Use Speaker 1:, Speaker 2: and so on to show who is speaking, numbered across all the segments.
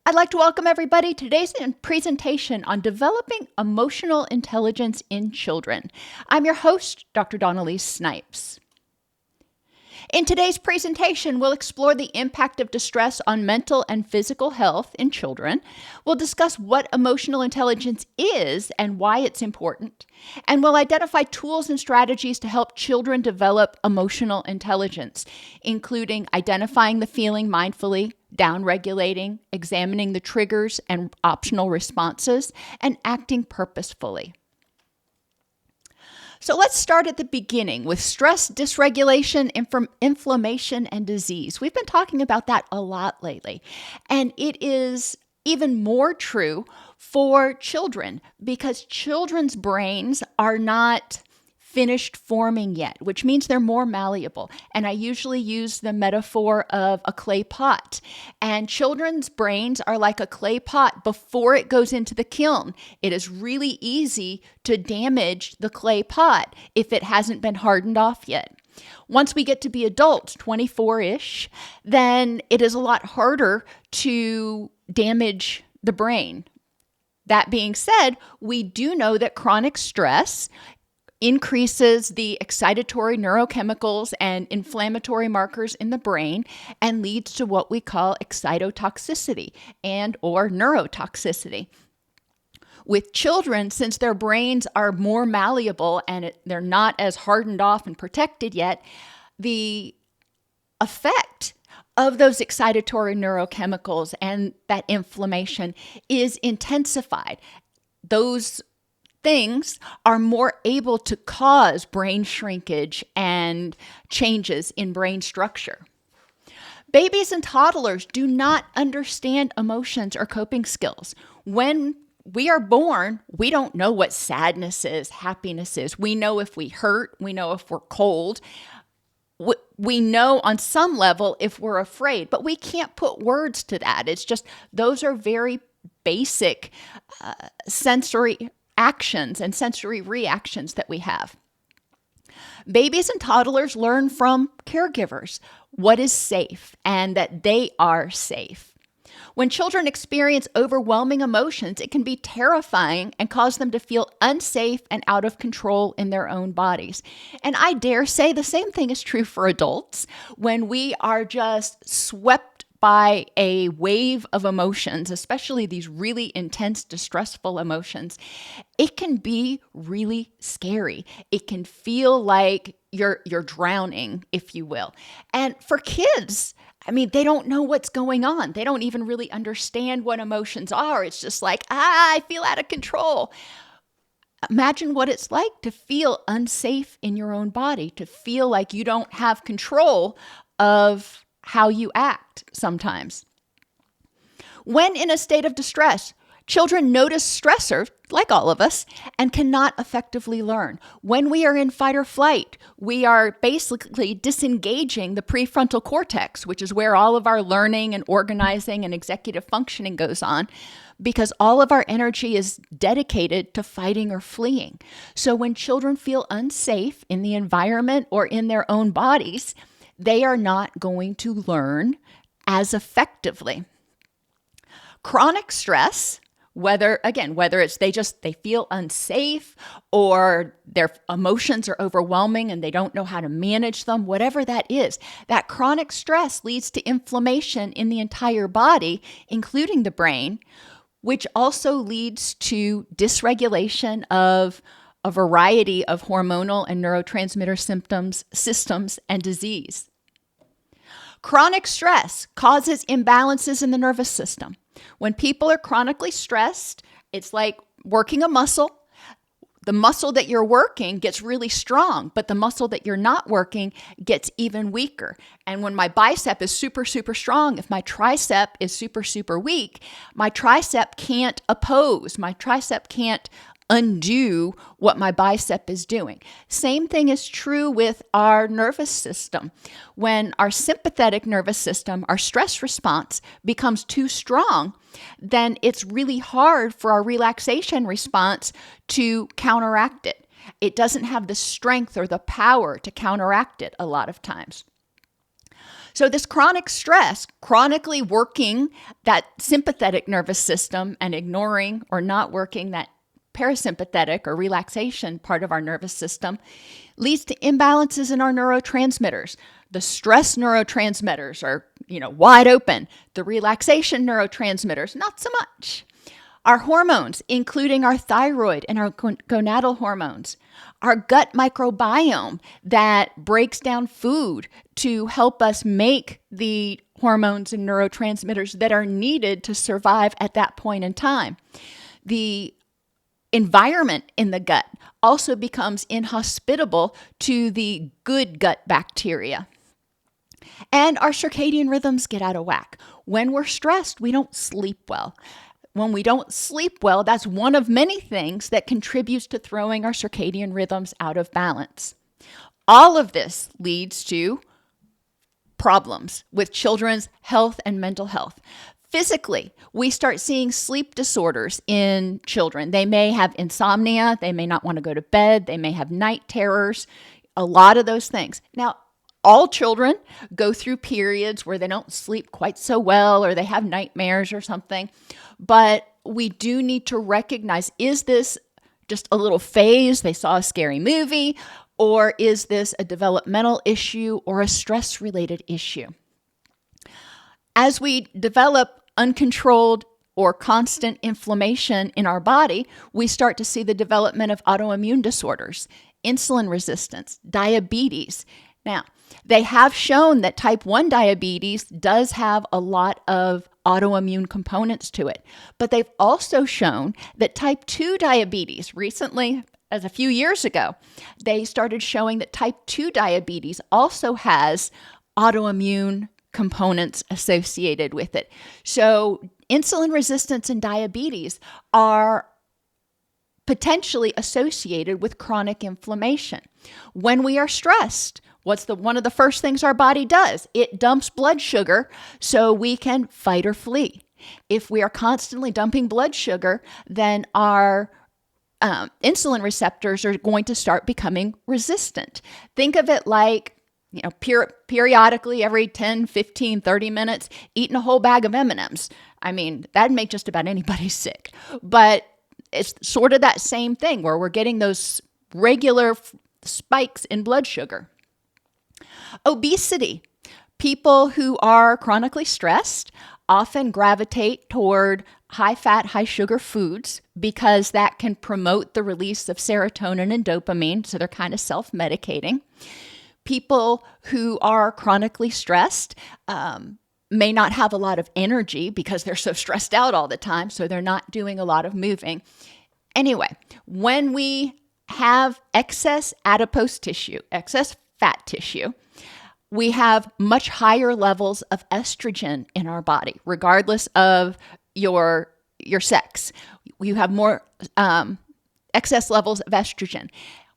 Speaker 1: I'd like to welcome everybody to today's presentation on developing emotional intelligence in children. I'm your host, Dr. Dawn-Elise Snipes. In today's presentation, we'll explore the impact of distress on mental and physical health in children. We'll discuss what emotional intelligence is and why it's important. And we'll identify tools and strategies to help children develop emotional intelligence, including identifying the feeling mindfully, down-regulating, examining the triggers and optional responses, and acting purposefully. So let's start at the beginning with stress, dysregulation, inflammation, and disease. We've been talking about that a lot lately, and it is even more true for children because children's brains are not finished forming yet, which means they're more malleable. And I usually use the metaphor of a clay pot. And children's brains are like a clay pot before it goes into the kiln. It is really easy to damage the clay pot if it hasn't been hardened off yet. Once we get to be adults, 24-ish, then it is a lot harder to damage the brain. That being said, we do know that chronic stress increases the excitatory neurochemicals and inflammatory markers in the brain and leads to what we call excitotoxicity and or neurotoxicity. With children, since their brains are more malleable and they're not as hardened off and protected yet, the effect of those excitatory neurochemicals and that inflammation is intensified. Those things are more able to cause brain shrinkage and changes in brain structure. Babies and toddlers do not understand emotions or coping skills. When we are born, we don't know what sadness is, happiness is. We know if we hurt, we know if we're cold. We know on some level if we're afraid, but we can't put words to that. It's just those are very basic sensory actions and sensory reactions that we have. Babies and toddlers learn from caregivers what is safe and that they are safe. When children experience overwhelming emotions, it can be terrifying and cause them to feel unsafe and out of control in their own bodies. And I dare say the same thing is true for adults. When we are just swept by a wave of emotions, especially these really intense, distressful emotions, it can be really scary. It can feel like you're drowning, if you will. And for kids, they don't know what's going on. They don't even really understand what emotions are. It's just like, I feel out of control. Imagine what it's like to feel unsafe in your own body, to feel like you don't have control of how you act sometimes. When in a state of distress, children notice stressors, like all of us, and cannot effectively learn. When we are in fight or flight, we are basically disengaging the prefrontal cortex, which is where all of our learning and organizing and executive functioning goes on, because all of our energy is dedicated to fighting or fleeing. So when children feel unsafe in the environment or in their own bodies, they are not going to learn as effectively. Chronic stress, whether it's they feel unsafe or their emotions are overwhelming and they don't know how to manage them, whatever that is, that chronic stress leads to inflammation in the entire body, including the brain, which also leads to dysregulation of a variety of hormonal and neurotransmitter systems, and disease. Chronic stress causes imbalances in the nervous system. When people are chronically stressed, it's like working a muscle. The muscle that you're working gets really strong, but the muscle that you're not working gets even weaker. And when my bicep is super, super strong, if my tricep is super, super weak, my tricep can't oppose. My tricep can't undo what my bicep is doing. Same thing is true with our nervous system. When our sympathetic nervous system, our stress response becomes too strong, then it's really hard for our relaxation response to counteract it. It doesn't have the strength or the power to counteract it a lot of times. So this chronic stress, chronically working that sympathetic nervous system and ignoring or not working that parasympathetic or relaxation part of our nervous system, leads to imbalances in our neurotransmitters. The stress neurotransmitters are, wide open. The relaxation neurotransmitters, not so much. Our hormones, including our thyroid and our gonadal hormones, our gut microbiome that breaks down food to help us make the hormones and neurotransmitters that are needed to survive at that point in time. The environment in the gut also becomes inhospitable to the good gut bacteria. And our circadian rhythms get out of whack. When we're stressed, we don't sleep well. When we don't sleep well, that's one of many things that contributes to throwing our circadian rhythms out of balance. All of this leads to problems with children's health and mental health. Physically, we start seeing sleep disorders in children. They may have insomnia, they may not want to go to bed, they may have night terrors, a lot of those things. Now, all children go through periods where they don't sleep quite so well or they have nightmares or something. But we do need to recognize, is this just a little phase? They saw a scary movie, or is this a developmental issue or a stress-related issue? As we develop uncontrolled or constant inflammation in our body, we start to see the development of autoimmune disorders, insulin resistance, diabetes. Now, they have shown that type 1 diabetes does have a lot of autoimmune components to it, but they've also shown that type 2 diabetes, recently, as a few years ago, they started showing that type 2 diabetes also has autoimmune components associated with it. So insulin resistance and diabetes are potentially associated with chronic inflammation. When we are stressed, what's one of the first things our body does? It dumps blood sugar so we can fight or flee. If we are constantly dumping blood sugar, then our insulin receptors are going to start becoming resistant. Think of it like, periodically every 10, 15, 30 minutes, eating a whole bag of M&Ms. I mean, that'd make just about anybody sick. But it's sort of that same thing where we're getting those regular spikes in blood sugar. Obesity. People who are chronically stressed often gravitate toward high-fat, high-sugar foods because that can promote the release of serotonin and dopamine, so they're kind of self-medicating. People who are chronically stressed may not have a lot of energy because they're so stressed out all the time, so they're not doing a lot of moving. Anyway, when we have excess adipose tissue, excess fat tissue, we have much higher levels of estrogen in our body, regardless of your sex. You have more excess levels of estrogen.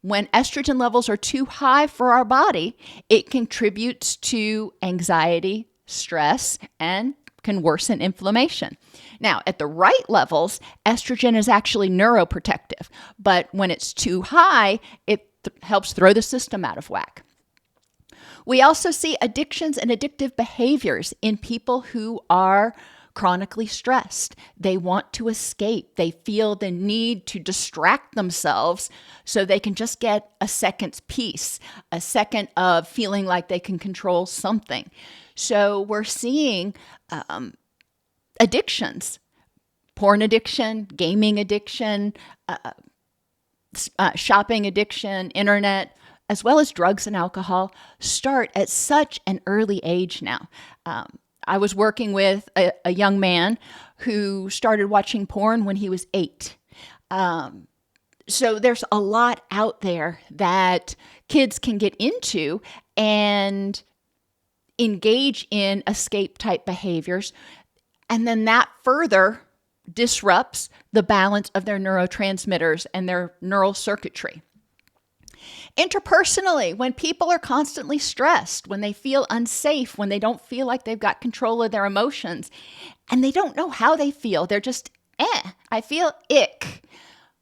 Speaker 1: When estrogen levels are too high for our body, it contributes to anxiety, stress, and can worsen inflammation. Now, at the right levels, estrogen is actually neuroprotective, but when it's too high, it helps throw the system out of whack. We also see addictions and addictive behaviors in people who are chronically stressed. They want to escape. They feel the need to distract themselves so they can just get a second's peace, a second of feeling like they can control something. So we're seeing addictions, porn addiction, gaming addiction, shopping addiction, internet, as well as drugs and alcohol, start at such an early age now. I was working with a young man who started watching porn when he was 8. So there's a lot out there that kids can get into and engage in escape type behaviors. And then that further disrupts the balance of their neurotransmitters and their neural circuitry. Interpersonally, when people are constantly stressed, when they feel unsafe, when they don't feel like they've got control of their emotions, and they don't know how they feel, they're just, I feel ick.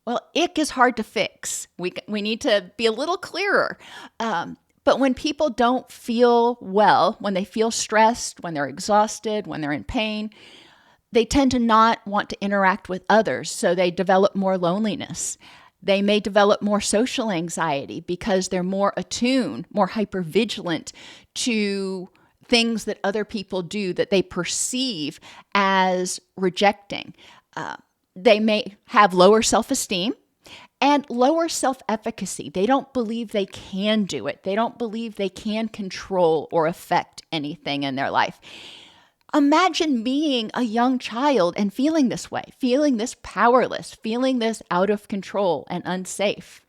Speaker 1: Well, ick is hard to fix. We need to be a little clearer. But when people don't feel well, when they feel stressed, when they're exhausted, when they're in pain, they tend to not want to interact with others, so they develop more loneliness. They may develop more social anxiety because they're more attuned, more hypervigilant to things that other people do that they perceive as rejecting. They may have lower self-esteem and lower self-efficacy. They don't believe they can do it. They don't believe they can control or affect anything in their life. Imagine being a young child and feeling this way, feeling this powerless, feeling this out of control and unsafe.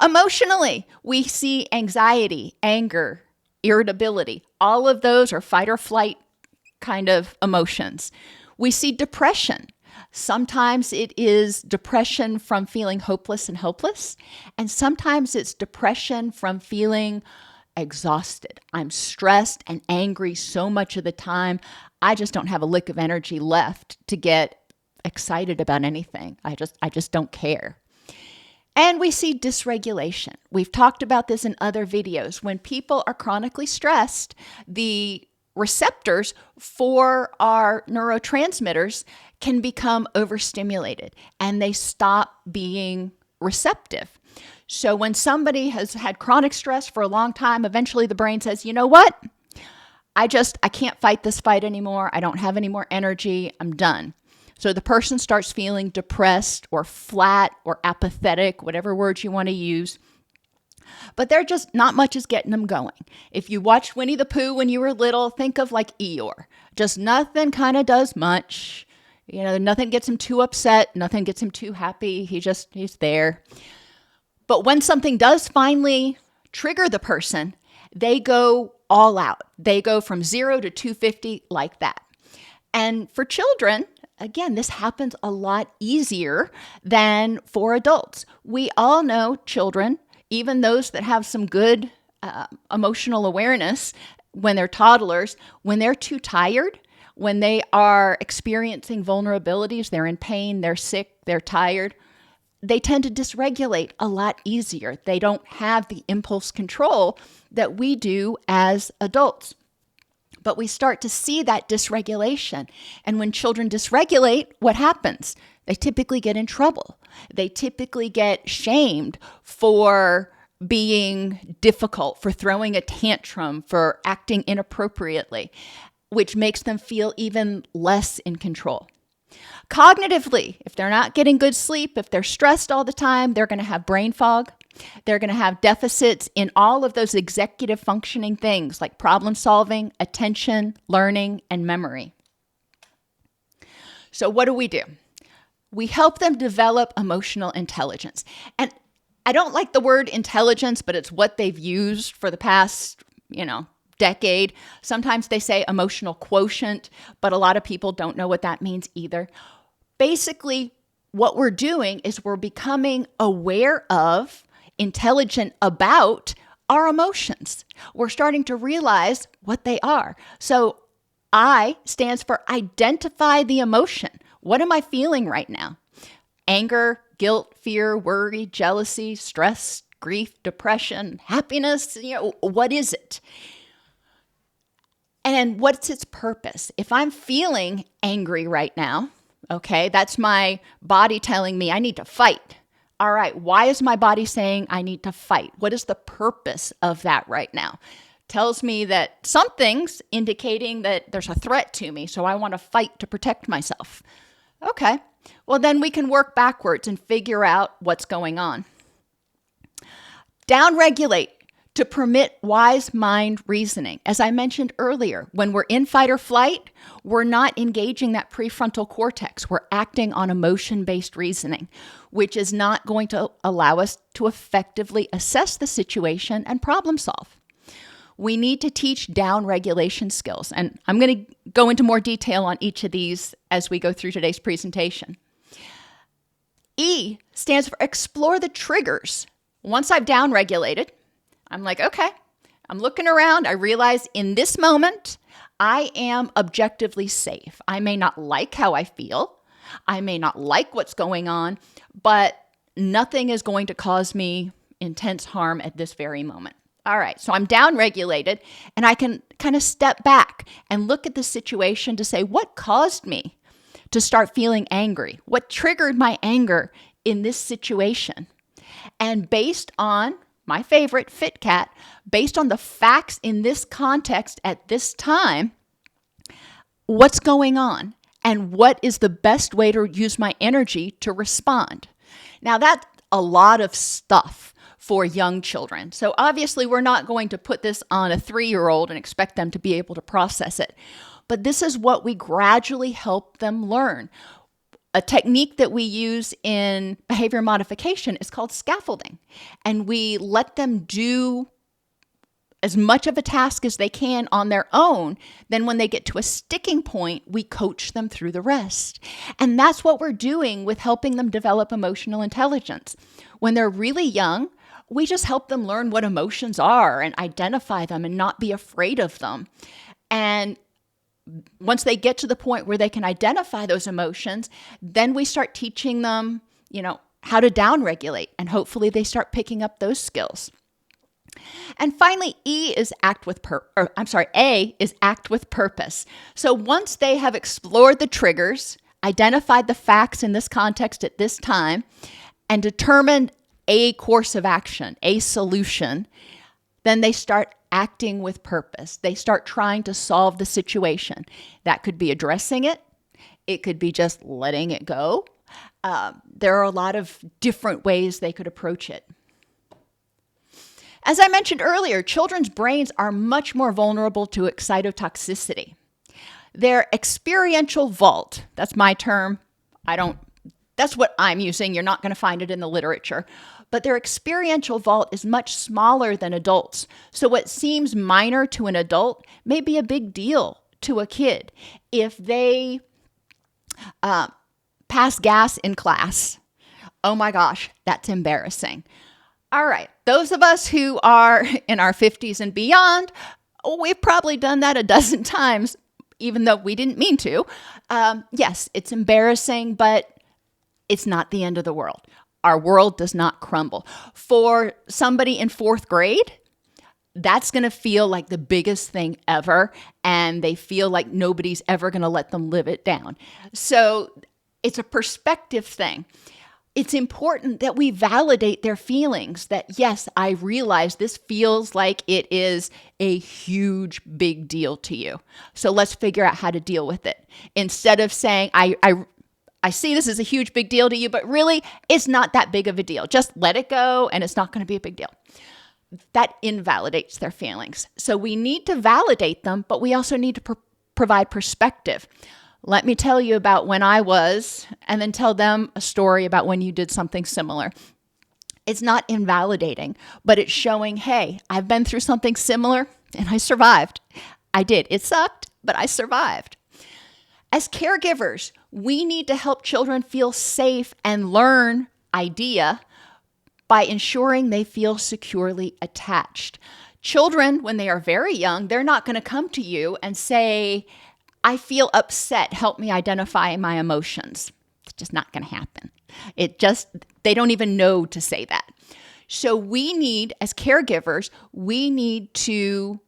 Speaker 1: Emotionally, we see anxiety, anger, irritability. All of those are fight or flight kind of emotions. We see depression. Sometimes it is depression from feeling hopeless and helpless, and sometimes it's depression from feeling exhausted. I'm stressed and angry so much of the time, I just don't have a lick of energy left to get excited about anything. I just don't care. And we see dysregulation. We've talked about this in other videos. When people are chronically stressed, the receptors for our neurotransmitters can become overstimulated and they stop being receptive. So when somebody has had chronic stress for a long time, eventually the brain says, you know what? I can't fight this fight anymore. I don't have any more energy. I'm done. So the person starts feeling depressed or flat or apathetic, whatever words you want to use. But they're just not much is getting them going. If you watched Winnie the Pooh when you were little, think of like Eeyore. Just nothing kind of does much. You know, nothing gets him too upset. Nothing gets him too happy. He's there. But when something does finally trigger the person, they go all out. They go from 0 to 250 like that. And for children, again, this happens a lot easier than for adults. We all know children, even those that have some good emotional awareness when they're toddlers, when they're too tired, when they are experiencing vulnerabilities, they're in pain, they're sick, they're tired, they tend to dysregulate a lot easier. They don't have the impulse control that we do as adults. But we start to see that dysregulation. And when children dysregulate, what happens? They typically get in trouble. They typically get shamed for being difficult, for throwing a tantrum, for acting inappropriately, which makes them feel even less in control. Cognitively, if they're not getting good sleep, if they're stressed all the time, they're going to have brain fog. They're going to have deficits in all of those executive functioning things like problem solving, attention, learning, and memory. So what do? We help them develop emotional intelligence. And I don't like the word intelligence, but it's what they've used for the past, decade. Sometimes they say emotional quotient, but a lot of people don't know what that means either. Basically, what we're doing is we're becoming aware of, intelligent about our emotions. We're starting to realize what they are. So I stands for identify the emotion. What am I feeling right now? Anger, guilt, fear, worry, jealousy, stress, grief, depression, happiness. What is it? And what's its purpose? If I'm feeling angry right now, okay, that's my body telling me I need to fight. All right, why is my body saying I need to fight? What is the purpose of that right now? Tells me that something's indicating that there's a threat to me, so I want to fight to protect myself. Okay, well then we can work backwards and figure out what's going on. Downregulate to permit wise mind reasoning. As I mentioned earlier, when we're in fight or flight, we're not engaging that prefrontal cortex. We're acting on emotion-based reasoning, which is not going to allow us to effectively assess the situation and problem solve. We need to teach down-regulation skills, and I'm going to go into more detail on each of these as we go through today's presentation. E stands for explore the triggers. Once I've down-regulated, I'm like, okay, I'm looking around. I realize in this moment, I am objectively safe. I may not like how I feel. I may not like what's going on, but nothing is going to cause me intense harm at this very moment. All right, so I'm downregulated, and I can kind of step back and look at the situation to say, what caused me to start feeling angry? What triggered my anger in this situation? And based on my favorite, FitCat, based on the facts in this context at this time, what's going on? And what is the best way to use my energy to respond? Now, that's a lot of stuff for young children. So obviously, we're not going to put this on a 3-year-old and expect them to be able to process it. But this is what we gradually help them learn. A technique that we use in behavior modification is called scaffolding. And we let them do as much of a task as they can on their own. Then when they get to a sticking point, we coach them through the rest. And that's what we're doing with helping them develop emotional intelligence. When they're really young, we just help them learn what emotions are and identify them and not be afraid of them. And once they get to the point where they can identify those emotions, then we start teaching them, how to downregulate, and hopefully they start picking up those skills. And finally, A is act with purpose. So once they have explored the triggers, identified the facts in this context at this time, and determined a course of action, a solution, then they start acting with purpose. They start trying to solve the situation. That could be addressing it. It could be just letting it go. There are a lot of different ways they could approach it. As I mentioned earlier, children's brains are much more vulnerable to excitotoxicity. Their experiential vault, that's my term. That's what I'm using. You're not going to find it in the literature. But their experiential vault is much smaller than adults. So what seems minor to an adult may be a big deal to a kid. If they pass gas in class, oh my gosh, that's embarrassing. All right, those of us who are in our 50s and beyond, we've probably done that a dozen times, even though we didn't mean to. Yes, it's embarrassing, but it's not the end of the world. Our world does not crumble. For somebody in 4th grade, that's going to feel like the biggest thing ever, and they feel like nobody's ever going to let them live it down. So it's a perspective thing. It's important that we validate their feelings, that yes, I realize this feels like it is a huge, big deal to you. So let's figure out how to deal with it. Instead of saying, I see this is a huge, big deal to you, but really, it's not that big of a deal. Just let it go, and it's not going to be a big deal. That invalidates their feelings. So we need to validate them, but we also need to provide perspective. Let me tell you about when I was, and then tell them a story about when you did something similar. It's not invalidating, but it's showing, hey, I've been through something similar, and I survived. I did. It sucked, but I survived. As caregivers, we need to help children feel safe and learn IDEA by ensuring they feel securely attached. Children, when they are very young, they're not going to come to you and say, I feel upset, help me identify my emotions. It's just not going to happen. They don't even know to say that. So we need, as caregivers, we need to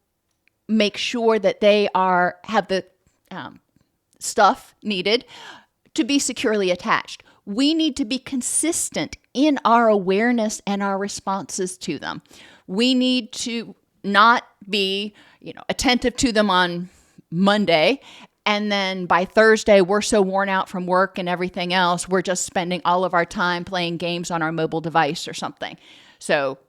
Speaker 1: make sure that they have the stuff needed to be securely attached. We need to be consistent in our awareness and our responses to them. We need to not be, attentive to them on Monday, and then by Thursday, we're so worn out from work and everything else, we're just spending all of our time playing games on our mobile device or something. So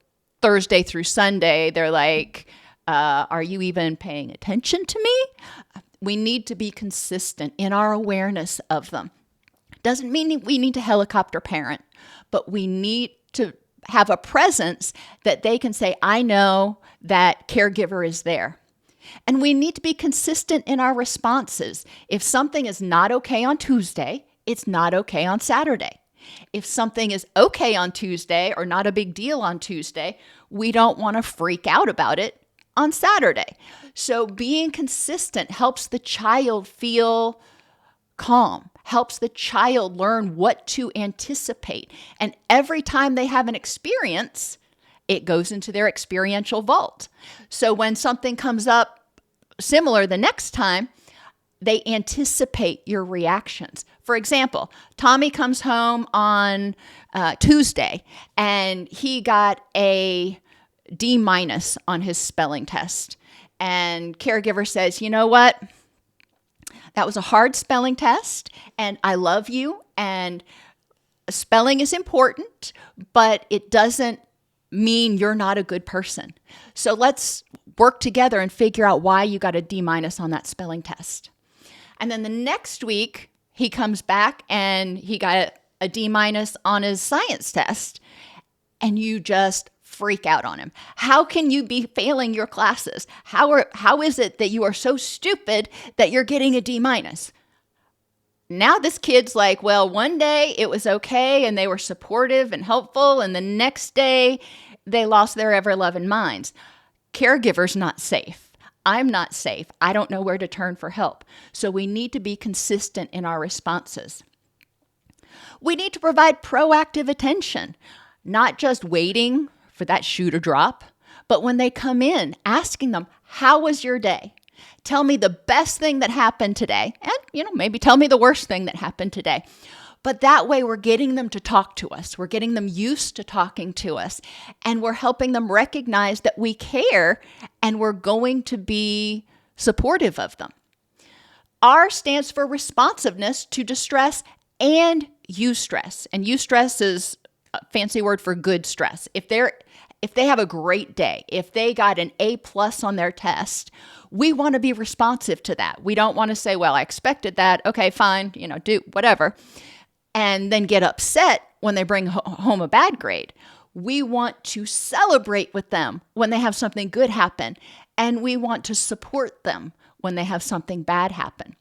Speaker 1: Thursday through Sunday, they're like, are you even paying attention to me? We need to be consistent in our awareness of them. Doesn't mean we need to helicopter parent, but we need to have a presence that they can say, I know that caregiver is there. And we need to be consistent in our responses. If something is not okay on Tuesday, it's not okay on Saturday. If something is okay on Tuesday or not a big deal on Tuesday, we don't want to freak out about it on Saturday. So being consistent helps the child feel calm, helps the child learn what to anticipate. And every time they have an experience, It goes into their experiential vault. So when something comes up similar the next time, they anticipate your reactions. For example, Tommy comes home on Tuesday and he got a D- on his spelling test. And caregiver says, you know what? That was a hard spelling test and I love you and spelling is important, but it doesn't mean you're not a good person. So let's work together and figure out why you got a D- on that spelling test. And then the next week, he comes back and he got a D- on his science test, and you just freak out on him. How can you be failing your classes? How is it that you are so stupid that you're getting a D-? Now this kid's like, well, one day it was okay and they were supportive and helpful, and the next day they lost their ever-loving minds. Caregiver's not safe. I'm not safe. I don't know where to turn for help. So we need to be consistent in our responses. We need to provide proactive attention, not just waiting for that shoe to drop, but when they come in, asking them, how was your day? Tell me the best thing that happened today. And, maybe tell me the worst thing that happened today. But that way we're getting them to talk to us. We're getting them used to talking to us. And we're helping them recognize that we care and we're going to be supportive of them. R stands for responsiveness to distress and eustress. And eustress is a fancy word for good stress. If they have a great day, if they got an A+ on their test, we want to be responsive to that. We don't want to say, well, I expected that. Okay, fine, do whatever. And then get upset when they bring home a bad grade. We want to celebrate with them when they have something good happen. And we want to support them when they have something bad happen.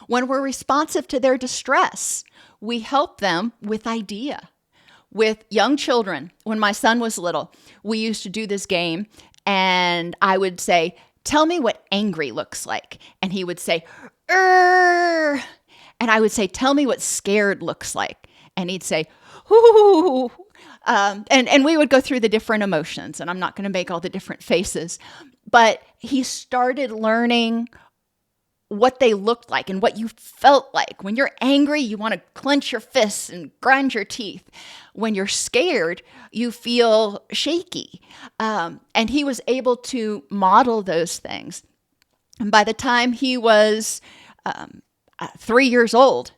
Speaker 1: When we're responsive to their distress, we help them with idea. With young children, when my son was little, we used to do this game and I would say, tell me what angry looks like. And he would say, "Err." And I would say, tell me what scared looks like. And he'd say, "Ooh." And we would go through the different emotions. And I'm not going to make all the different faces. But he started learning what they looked like and what you felt like. When you're angry, you want to clench your fists and grind your teeth. When you're scared, you feel shaky. And he was able to model those things. And by the time he was 3 years old,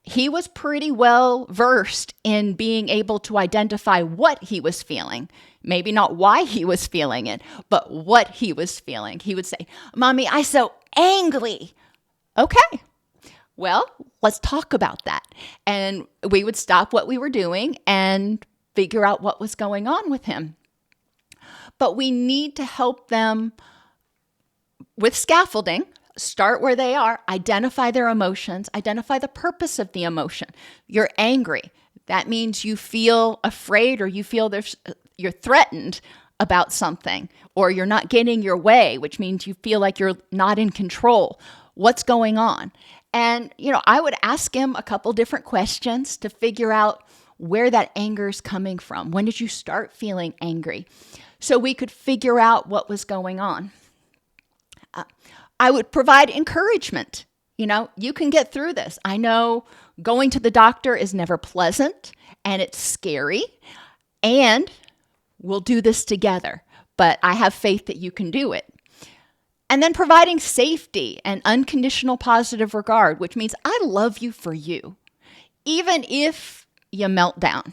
Speaker 1: he was pretty well versed in being able to identify what he was feeling. Maybe not why he was feeling it, but what he was feeling. He would say, "Mommy, I'm so angry." Okay, well, let's talk about that. And we would stop what we were doing and figure out what was going on with him. But we need to help them with scaffolding. Start where they are, identify their emotions, identify the purpose of the emotion. You're angry. That means you feel afraid or you feel you're threatened about something, or you're not getting your way, which means you feel like you're not in control. What's going on? And, I would ask him a couple different questions to figure out where that anger is coming from. When did you start feeling angry? So we could figure out what was going on. I would provide encouragement. You can get through this. I know going to the doctor is never pleasant and it's scary, and we'll do this together, but I have faith that you can do it. And then providing safety and unconditional positive regard, which means I love you for you. Even if you melt down,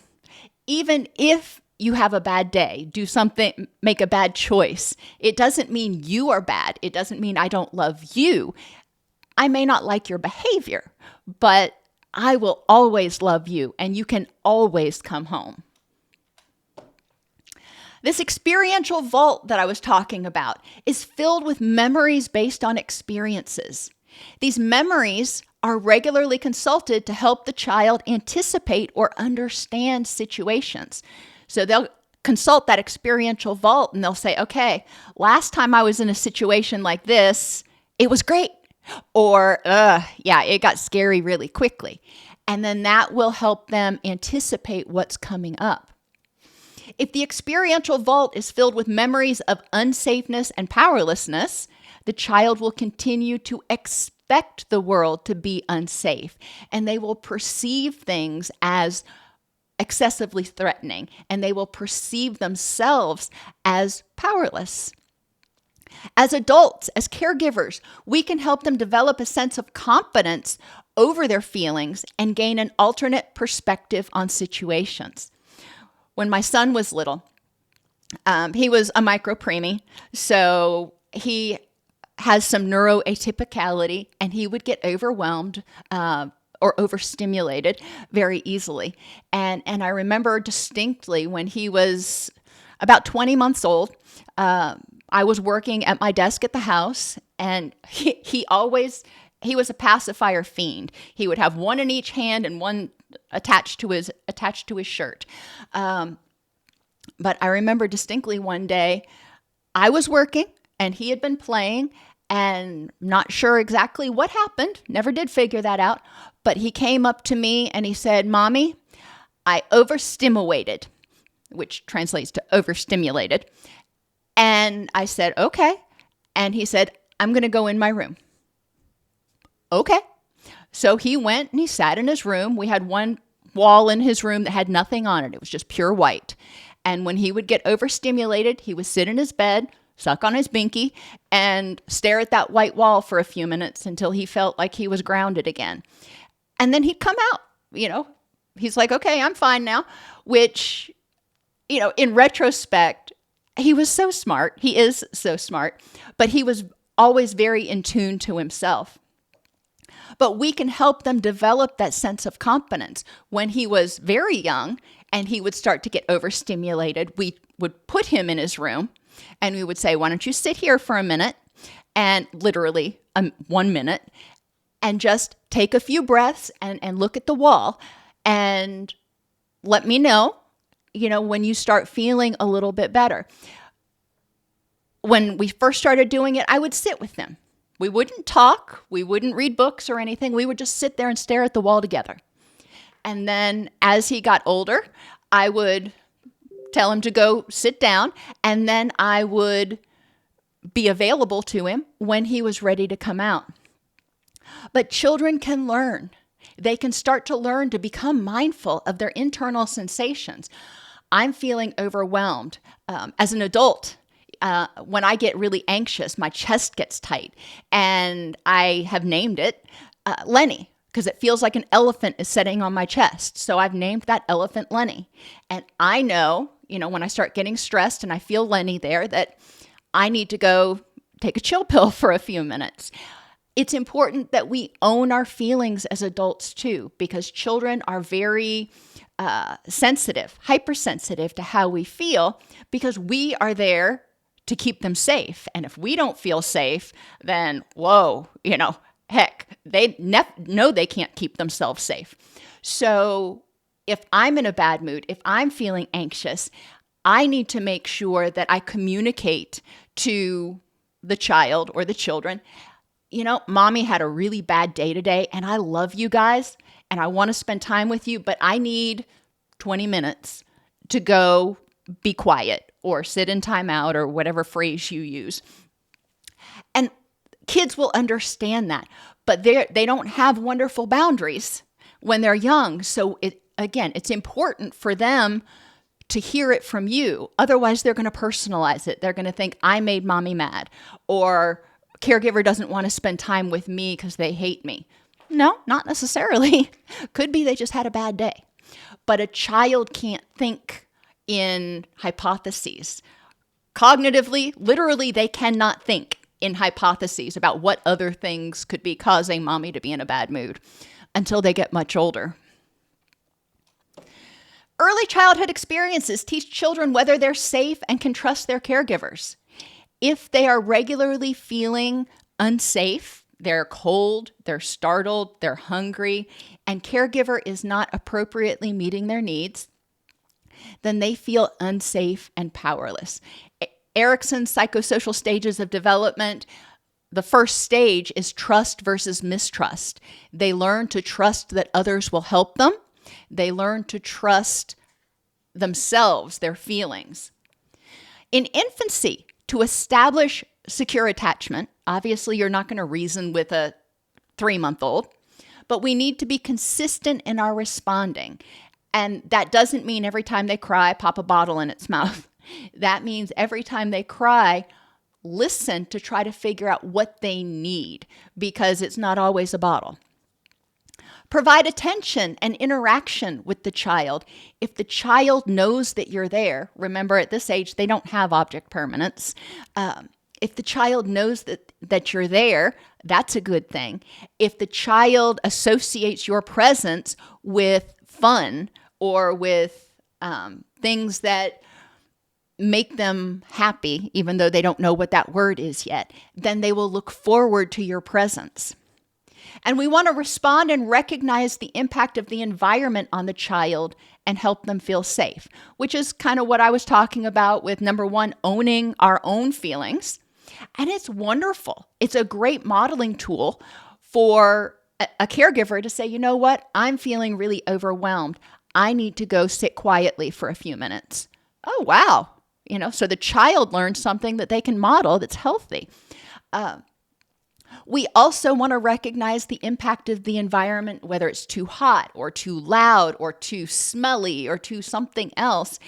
Speaker 1: even if you have a bad day, do something, make a bad choice, it doesn't mean you are bad. It doesn't mean I don't love you. I may not like your behavior, but I will always love you and you can always come home. This experiential vault that I was talking about is filled with memories based on experiences. These memories are regularly consulted to help the child anticipate or understand situations. So they'll consult that experiential vault and they'll say, okay, last time I was in a situation like this, it was great. Or, it got scary really quickly. And then that will help them anticipate what's coming up. If the experiential vault is filled with memories of unsafeness and powerlessness, the child will continue to expect the world to be unsafe, and they will perceive things as excessively threatening, and they will perceive themselves as powerless. As adults, as caregivers, we can help them develop a sense of competence over their feelings and gain an alternate perspective on situations. When my son was little, he was a micropreemie, so he has some neuroatypicality, and he would get overwhelmed or overstimulated very easily. And I remember distinctly when he was about 20 months old, I was working at my desk at the house, and he was a pacifier fiend. He would have one in each hand and one attached to his shirt. But I remember distinctly one day I was working and he had been playing, and not sure exactly what happened. Never did figure that out. But he came up to me and he said, "Mommy, I overstimulated," which translates to overstimulated. And I said, "Okay." And he said, "I'm going to go in my room." Okay. So he went and he sat in his room. We had one wall in his room that had nothing on it. It was just pure white. And when he would get overstimulated, he would sit in his bed, suck on his binky, and stare at that white wall for a few minutes until he felt like he was grounded again. And then he'd come out, he's like, "Okay, I'm fine now," which, in retrospect, he was so smart. He is so smart, but he was always very in tune to himself. But we can help them develop that sense of competence. When he was very young and he would start to get overstimulated, we would put him in his room and we would say, "Why don't you sit here for a minute?" And literally 1 minute, and just take a few breaths and look at the wall and let me know, when you start feeling a little bit better. When we first started doing it, I would sit with them. We wouldn't talk. We wouldn't read books or anything. We would just sit there and stare at the wall together. And then as he got older, I would tell him to go sit down, and then I would be available to him when he was ready to come out. But children can learn. They can start to learn to become mindful of their internal sensations. I'm feeling overwhelmed. As an adult, when I get really anxious, my chest gets tight, and I have named it Lenny, because it feels like an elephant is sitting on my chest. So I've named that elephant Lenny. And I know, when I start getting stressed and I feel Lenny there, that I need to go take a chill pill for a few minutes. It's important that we own our feelings as adults too, because children are very sensitive, hypersensitive to how we feel, because we are there to keep them safe. And if we don't feel safe, then whoa, heck, they know they can't keep themselves safe. So if I'm in a bad mood, if I'm feeling anxious, I need to make sure that I communicate to the child or the children, Mommy had a really bad day today, and I love you guys, and I want to spend time with you, but I need 20 minutes to go be quiet or sit in timeout or whatever phrase you use. And kids will understand that, but they don't have wonderful boundaries when they're young. So it's important for them to hear it from you. Otherwise, they're going to personalize it. They're going to think, I made Mommy mad, or caregiver doesn't want to spend time with me because they hate me. No, not necessarily. Could be they just had a bad day. But a child can't think in hypotheses. Cognitively, literally, they cannot think in hypotheses about what other things could be causing Mommy to be in a bad mood until they get much older. Early childhood experiences teach children whether they're safe and can trust their caregivers. If they are regularly feeling unsafe, they're cold, they're startled, they're hungry, and caregiver is not appropriately meeting their needs, then they feel unsafe and powerless. Erikson's psychosocial stages of development, the first stage is trust versus mistrust. They learn to trust that others will help them. They learn to trust themselves, their feelings. In infancy, to establish secure attachment, obviously you're not going to reason with a 3-month-old, but we need to be consistent in our responding. And that doesn't mean every time they cry, pop a bottle in its mouth. That means every time they cry, listen to try to figure out what they need, because it's not always a bottle. Provide attention and interaction with the child. If the child knows that you're there, remember at this age, they don't have object permanence. If the child knows that you're there, that's a good thing. If the child associates your presence with fun or with things that make them happy, even though they don't know what that word is yet, then they will look forward to your presence. And we want to respond and recognize the impact of the environment on the child and help them feel safe, which is kind of what I was talking about with number 1, owning our own feelings. And it's wonderful. It's a great modeling tool for a caregiver to say, you know what, I'm feeling really overwhelmed. I need to go sit quietly for a few minutes. Oh, wow. So the child learns something that they can model that's healthy. We also want to recognize the impact of the environment, whether it's too hot or too loud or too smelly or too something else.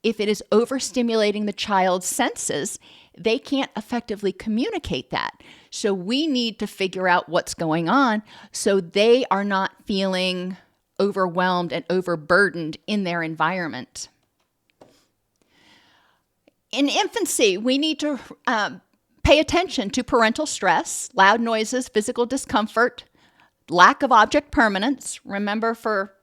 Speaker 1: If it is overstimulating the child's senses, they can't effectively communicate that. So we need to figure out what's going on so they are not feeling overwhelmed and overburdened in their environment. In infancy, we need to pay attention to parental stress, loud noises, physical discomfort, lack of object permanence. Remember, for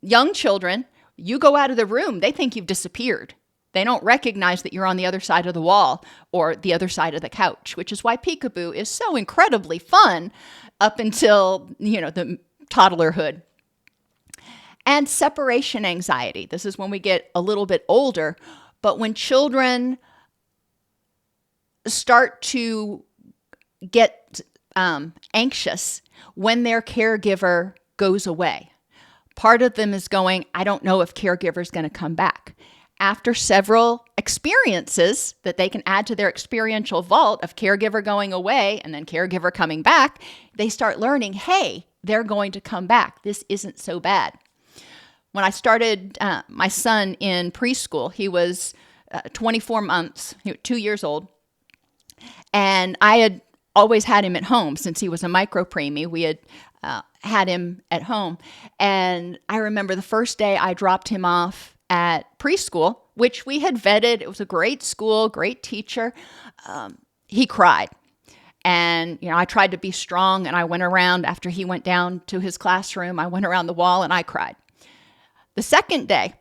Speaker 1: young children, you go out of the room, they think you've disappeared. They don't recognize that you're on the other side of the wall or the other side of the couch, which is why peekaboo is so incredibly fun up until, the toddlerhood. And separation anxiety. This is when we get a little bit older, but when children start to get anxious when their caregiver goes away. Part of them is going, I don't know if caregiver is going to come back. After several experiences that they can add to their experiential vault of caregiver going away and then caregiver coming back, they start learning, hey, they're going to come back. This isn't so bad. When I started my son in preschool, he was 24 months, 2 years old. And I had always had him at home since he was a micro-preemie. We had had him at home. And I remember the first day I dropped him off at preschool, which we had vetted. It was a great school, great teacher. He cried. And, I tried to be strong, and I went around after he went down to his classroom. I went around the wall and I cried. The second day,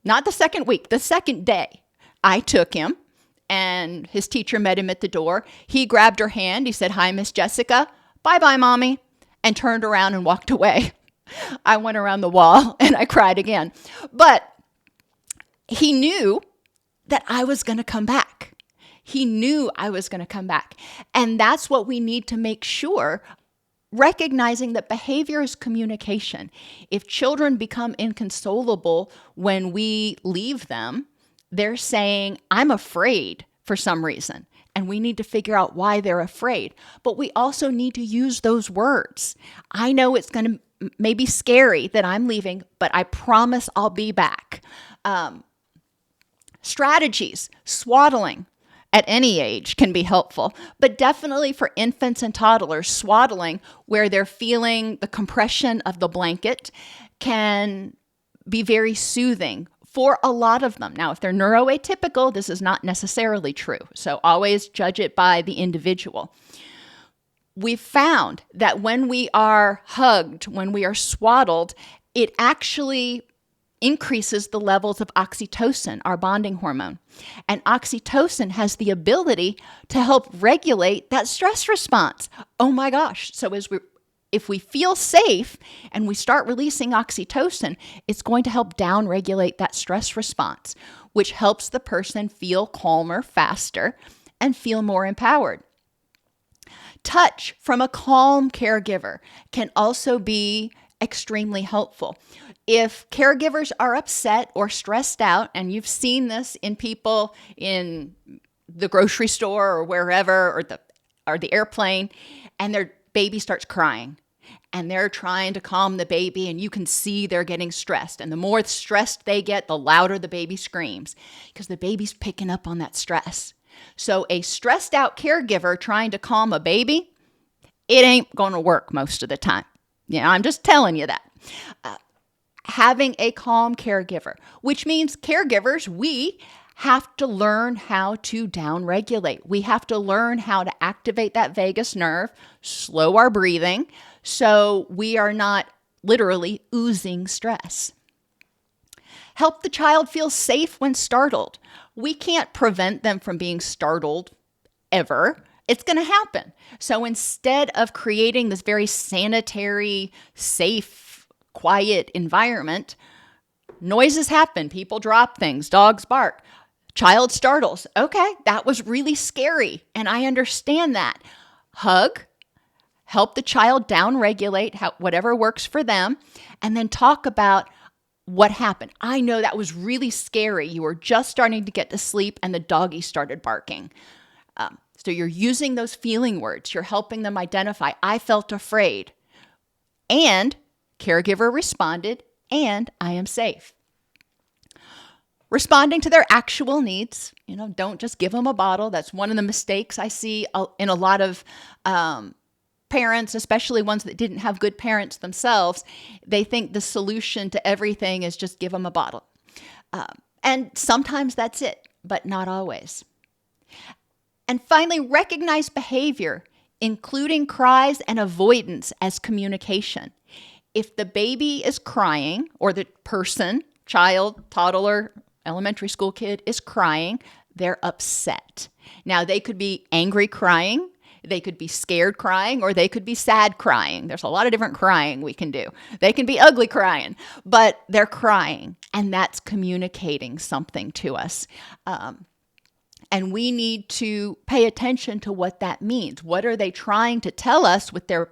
Speaker 1: not the second week, the second day, I took him. And his teacher met him at the door. He grabbed her hand. He said, hi, Miss Jessica. Bye-bye, Mommy. And turned around and walked away. I went around the wall and I cried again. But he knew that I was going to come back. He knew I was going to come back. And that's what we need to make sure, recognizing that behavior is communication. If children become inconsolable when we leave them, they're saying, I'm afraid for some reason, and we need to figure out why they're afraid. But we also need to use those words. I know it's going to maybe scary that I'm leaving, but I promise I'll be back. Strategies, swaddling at any age can be helpful, but definitely for infants and toddlers, swaddling where they're feeling the compression of the blanket can be very soothing for a lot of them. Now, if they're neuroatypical, this is not necessarily true. So always judge it by the individual. We've found that when we are hugged, when we are swaddled, it actually increases the levels of oxytocin, our bonding hormone. And oxytocin has the ability to help regulate that stress response. Oh my gosh. So if we feel safe and we start releasing oxytocin, it's going to help downregulate that stress response, which helps the person feel calmer faster and feel more empowered. Touch from a calm caregiver can also be extremely helpful. If caregivers are upset or stressed out, and you've seen this in people in the grocery store or wherever, or the airplane, and their baby starts crying, and they're trying to calm the baby, and you can see they're getting stressed. And the more stressed they get, the louder the baby screams, because the baby's picking up on that stress. So a stressed out caregiver trying to calm a baby, it ain't going to work most of the time. I'm just telling you that. Having a calm caregiver, which means caregivers, we have to learn how to downregulate. We have to learn how to activate that vagus nerve, slow our breathing, so we are not literally oozing stress. Help the child feel safe when startled. We can't prevent them from being startled ever. It's going to happen. So instead of creating this very sanitary, safe, quiet environment, noises happen. People drop things. Dogs bark. Child startles. Okay, that was really scary, and I understand that. Hug. Help the child downregulate whatever works for them, and then talk about what happened. I know that was really scary. You were just starting to get to sleep, and the doggy started barking. So you're using those feeling words. You're helping them identify, I felt afraid, and caregiver responded, and I am safe. Responding to their actual needs. Don't just give them a bottle. That's one of the mistakes I see in a lot of parents, especially ones that didn't have good parents themselves. They think the solution to everything is just give them a bottle. And sometimes that's it, but not always. And finally, recognize behavior, including cries and avoidance, as communication. If the baby is crying, or the person, child, toddler, elementary school kid is crying, they're upset. Now, they could be angry crying, they could be scared crying, or they could be sad crying. There's a lot of different crying we can do. They can be ugly crying, but they're crying, and that's communicating something to us. And we need to pay attention to what that means. What are they trying to tell us with their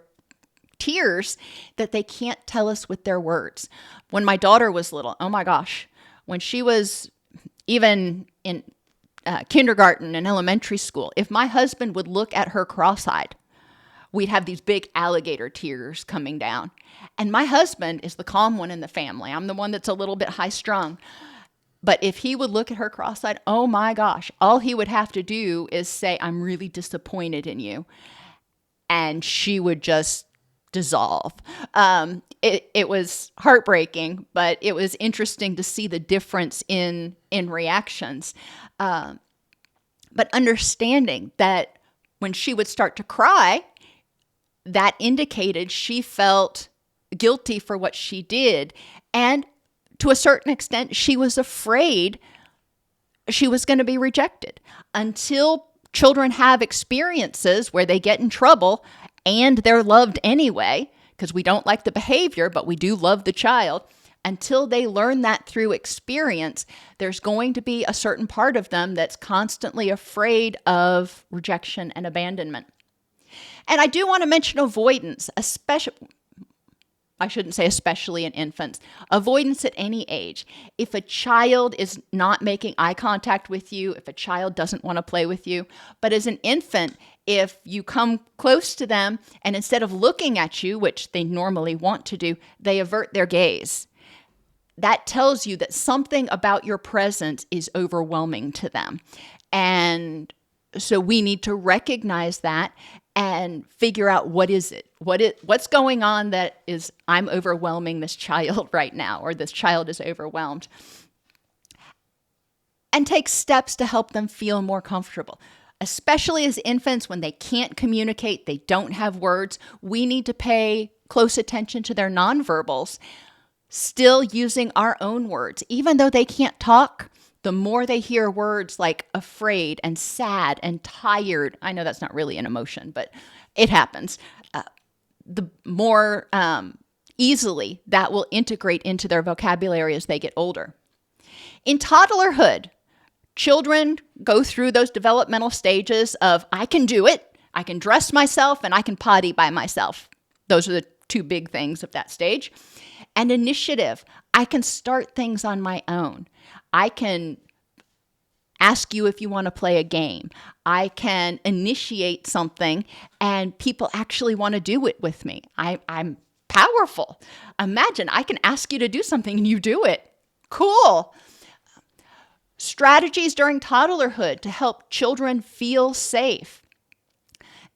Speaker 1: tears that they can't tell us with their words? When my daughter was little, oh my gosh, when she was even in kindergarten and elementary school, if my husband would look at her cross-eyed, we'd have these big alligator tears coming down. And my husband is the calm one in the family. I'm the one that's a little bit high-strung. But if he would look at her cross-eyed, oh my gosh, all he would have to do is say, I'm really disappointed in you. And she would just dissolve. It was heartbreaking, but it was interesting to see the difference in reactions. But understanding that when she would start to cry, that indicated she felt guilty for what she did. And to a certain extent, she was afraid she was going to be rejected. Until children have experiences where they get in trouble and they're loved anyway, because we don't like the behavior, but we do love the child. Until they learn that through experience, there's going to be a certain part of them that's constantly afraid of rejection and abandonment. And I do want to mention avoidance, especially in infants, avoidance at any age. If a child is not making eye contact with you, if a child doesn't want to play with you, but as an infant, if you come close to them and instead of looking at you, which they normally want to do, they avert their gaze, that tells you that something about your presence is overwhelming to them. And so we need to recognize that and figure out what is it? What's going on that is, I'm overwhelming this child right now, or this child is overwhelmed. And take steps to help them feel more comfortable. Especially as infants, when they can't communicate, they don't have words, we need to pay close attention to their nonverbals, still using our own words. Even though they can't talk, the more they hear words like afraid and sad and tired, I know that's not really an emotion, but it happens, the more easily that will integrate into their vocabulary as they get older. In toddlerhood, children go through those developmental stages of, I can do it, I can dress myself, and I can potty by myself. Those are the two big things of that stage. And initiative. I can start things on my own. I can ask you if you want to play a game. I can initiate something and people actually want to do it with me. I'm powerful. Imagine I can ask you to do something and you do it. Cool. Strategies during toddlerhood to help children feel safe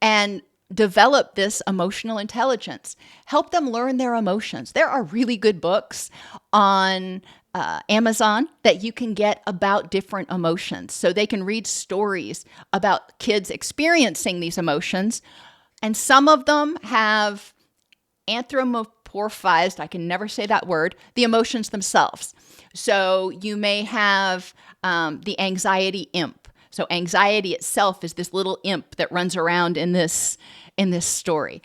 Speaker 1: and develop this emotional intelligence. Help them learn their emotions. There are really good books on Amazon that you can get about different emotions. So they can read stories about kids experiencing these emotions. And some of them have anthropomorphized, I can never say that word, the emotions themselves. So you may have the anxiety imp. So anxiety itself is this little imp that runs around in this story.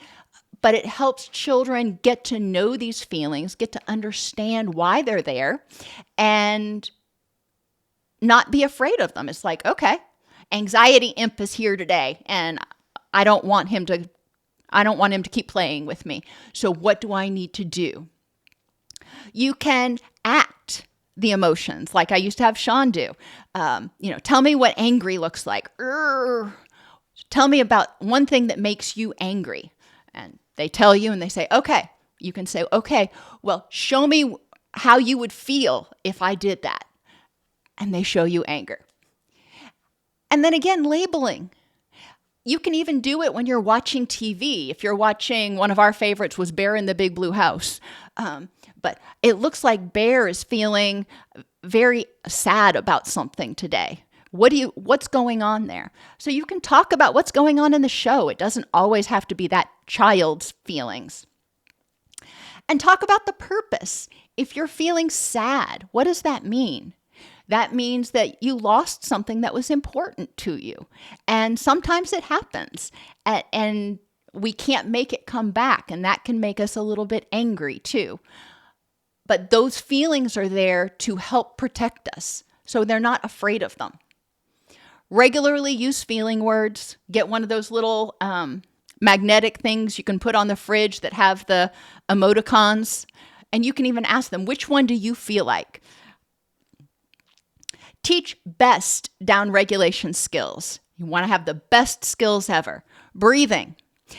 Speaker 1: But it helps children get to know these feelings, get to understand why they're there, and not be afraid of them. It's like, okay, anxiety imp is here today, and I don't want him to keep playing with me. So what do I need to do? You can act the emotions, like I used to have Sean do. Tell me what angry looks like. Tell me about one thing that makes you angry. And they tell you and they say, okay. You can say, okay, well, show me how you would feel if I did that. And they show you anger. And then again, labeling. You can even do it when you're watching TV. If you're watching, one of our favorites was Bear in the Big Blue House. But it looks like Bear is feeling very sad about something today. What's going on there? So you can talk about what's going on in the show. It doesn't always have to be that child's feelings. And talk about the purpose. If you're feeling sad, what does that mean? That means that you lost something that was important to you. And sometimes it happens. And we can't make it come back. And that can make us a little bit angry too. But those feelings are there to help protect us. So they're not afraid of them. Regularly use feeling words. Get one of those little magnetic things you can put on the fridge that have the emoticons. And you can even ask them, which one do you feel like? Teach best down regulation skills. You want to have the best skills ever. Breathing.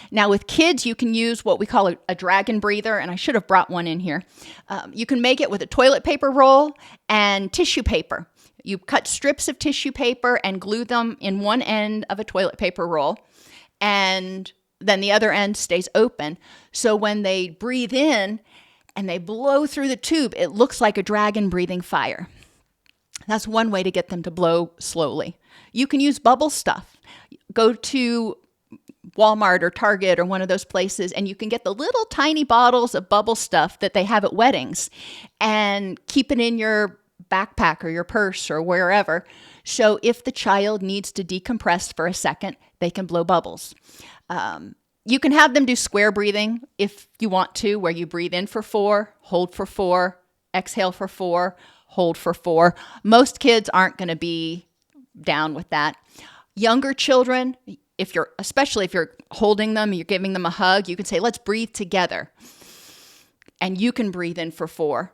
Speaker 1: Now with kids, you can use what we call a dragon breather, and I should have brought one in here. You can make it with a toilet paper roll and tissue paper. You cut strips of tissue paper and glue them in one end of a toilet paper roll, and then the other end stays open. So when they breathe in and they blow through the tube, it looks like a dragon breathing fire. That's one way to get them to blow slowly. You can use bubble stuff. Go to Walmart or Target or one of those places, and you can get the little tiny bottles of bubble stuff that they have at weddings and keep it in your backpack or your purse or wherever. So if the child needs to decompress for a second, they can blow bubbles. You can have them do square breathing if you want to, where you breathe in for 4, hold for 4, exhale for 4, hold for 4. Most kids aren't going to be down with that. Younger children, especially if you're holding them, you're giving them a hug, you can say, let's breathe together. And you can breathe in for 4,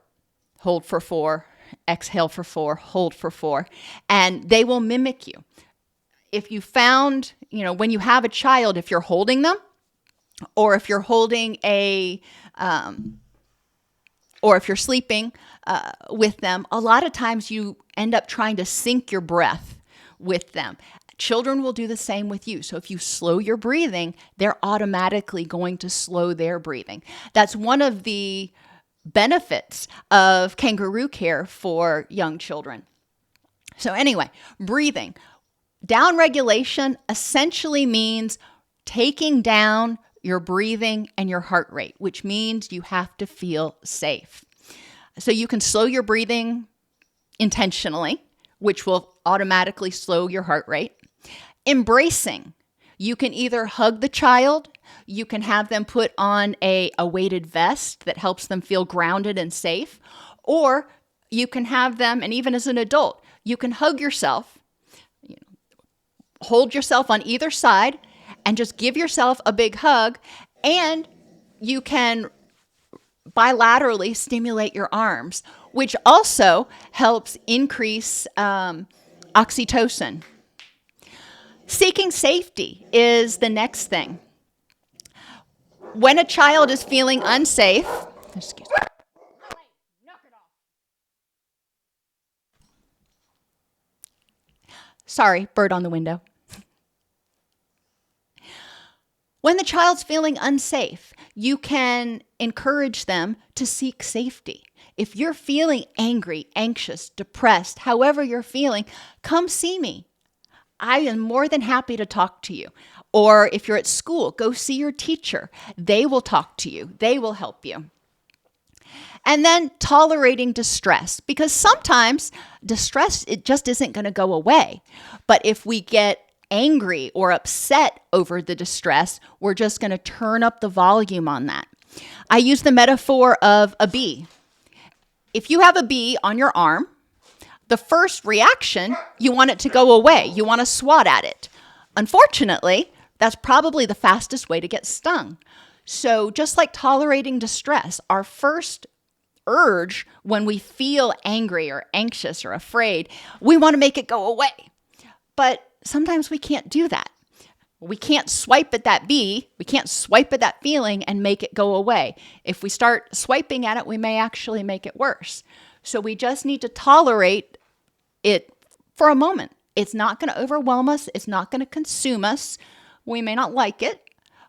Speaker 1: hold for 4, exhale for 4, hold for 4, and they will mimic you. If you found, when you have a child, if you're holding them, or if you're holding or if you're sleeping with them, a lot of times you end up trying to sync your breath with them. Children will do the same with you. So if you slow your breathing, they're automatically going to slow their breathing. That's one of the benefits of kangaroo care for young children. So anyway, breathing. Down regulation essentially means taking down your breathing and your heart rate, which means you have to feel safe. So you can slow your breathing intentionally, which will automatically slow your heart rate. Embracing. You can either hug the child, you can have them put on a weighted vest that helps them feel grounded and safe, or you can have them, and even as an adult, you can hug yourself, hold yourself on either side, and just give yourself a big hug, and you can bilaterally stimulate your arms, which also helps increase oxytocin. Seeking safety is the next thing. When a child is feeling unsafe, excuse me. Sorry, bird on the window. When the child's feeling unsafe, you can encourage them to seek safety. If you're feeling angry, anxious, depressed, however you're feeling, come see me. I am more than happy to talk to you. Or if you're at school, go see your teacher. They will talk to you. They will help you. And then tolerating distress, because sometimes distress, it just isn't going to go away. But if we get angry or upset over the distress, we're just going to turn up the volume on that. I use the metaphor of a bee. If you have a bee on your arm, the first reaction, you want it to go away. You want to swat at it. Unfortunately, that's probably the fastest way to get stung. So just like tolerating distress, our first urge when we feel angry or anxious or afraid, we want to make it go away. But sometimes we can't do that. We can't swipe at that bee, we can't swipe at that feeling and make it go away. If we start swiping at it, we may actually make it worse. So we just need to tolerate it for a moment. It's not going to overwhelm us. It's not going to consume us. We may not like it,